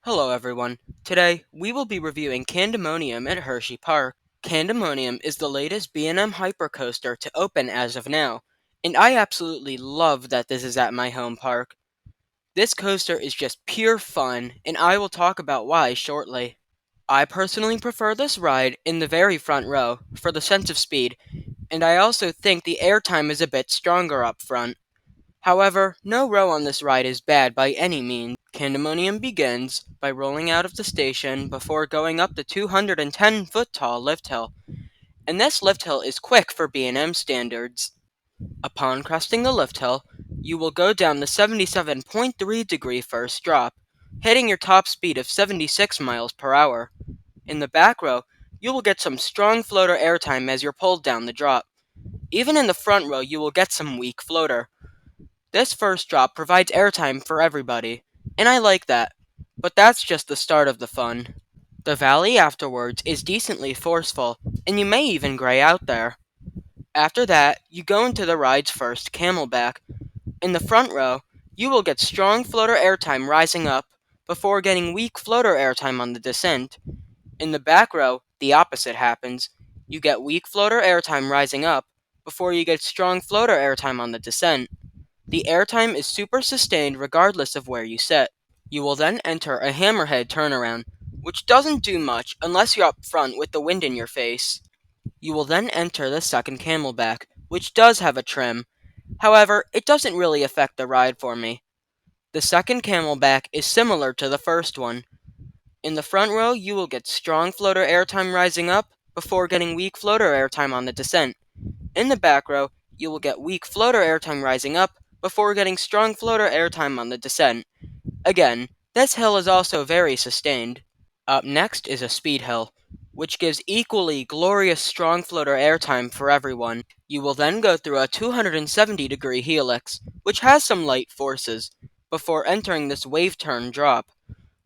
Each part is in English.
Hello everyone. Today, we will be reviewing Candymonium at Hersheypark. Candymonium is the latest B&M hypercoaster to open as of now, and I absolutely love that this is at my home park. This coaster is just pure fun, and I will talk about why shortly. I personally prefer this ride in the very front row for the sense of speed, and I also think the airtime is a bit stronger up front. However, no row on this ride is bad by any means. Candymonium begins by rolling out of the station before going up the 210-foot tall lift hill, and this lift hill is quick for B&M standards. Upon cresting the lift hill, you will go down the 77.3-degree first drop, hitting your top speed of 76 miles per hour. In the back row, you will get some strong floater airtime as you're pulled down the drop. Even in the front row, you will get some weak floater. This first drop provides airtime for everybody, and I like that, but that's just the start of the fun. The valley afterwards is decently forceful, and you may even gray out there. After that, you go into the ride's first camelback. In the front row, you will get strong floater airtime rising up, before getting weak floater airtime on the descent. In the back row, the opposite happens. You get weak floater airtime rising up, before you get strong floater airtime on the descent. The airtime is super sustained regardless of where you sit. You will then enter a hammerhead turnaround, which doesn't do much unless you're up front with the wind in your face. You will then enter the second camelback, which does have a trim. However, it doesn't really affect the ride for me. The second camelback is similar to the first one. In the front row, you will get strong floater airtime rising up, before getting weak floater airtime on the descent. In the back row, you will get weak floater airtime rising up, before getting strong floater airtime on the descent. Again, this hill is also very sustained. Up next is a speed hill, which gives equally glorious strong floater airtime for everyone. You will then go through a 270-degree helix, which has some light forces, before entering this wave turn drop.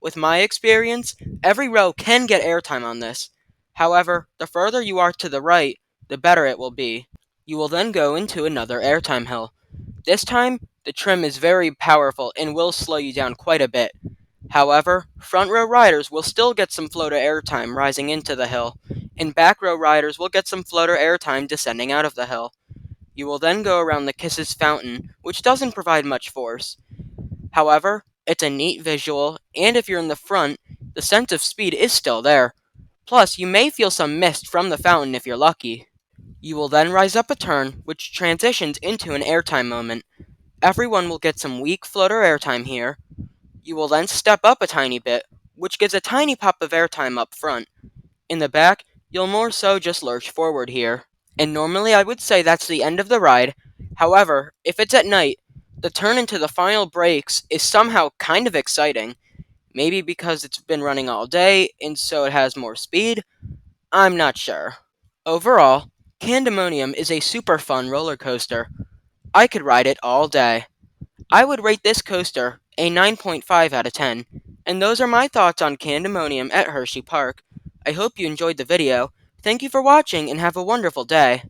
With my experience, every row can get airtime on this. However, the further you are to the right, the better it will be. You will then go into another airtime hill. This time, the trim is very powerful and will slow you down quite a bit. However, front row riders will still get some floater airtime rising into the hill, and back row riders will get some floater airtime descending out of the hill. You will then go around the Kisses Fountain, which doesn't provide much force. However, it's a neat visual, and if you're in the front, the sense of speed is still there. Plus, you may feel some mist from the fountain if you're lucky. You will then rise up a turn, which transitions into an airtime moment. Everyone will get some weak floater airtime here. You will then step up a tiny bit, which gives a tiny pop of airtime up front. In the back, you'll more so just lurch forward here. And normally I would say that's the end of the ride. However, if it's at night, the turn into the final brakes is somehow kind of exciting. Maybe because it's been running all day, and so it has more speed? I'm not sure. Overall, Candymonium is a super fun roller coaster. I could ride it all day. I would rate this coaster a 9.5 out of 10. And those are my thoughts on Candymonium at Hersheypark. I hope you enjoyed the video. Thank you for watching and have a wonderful day.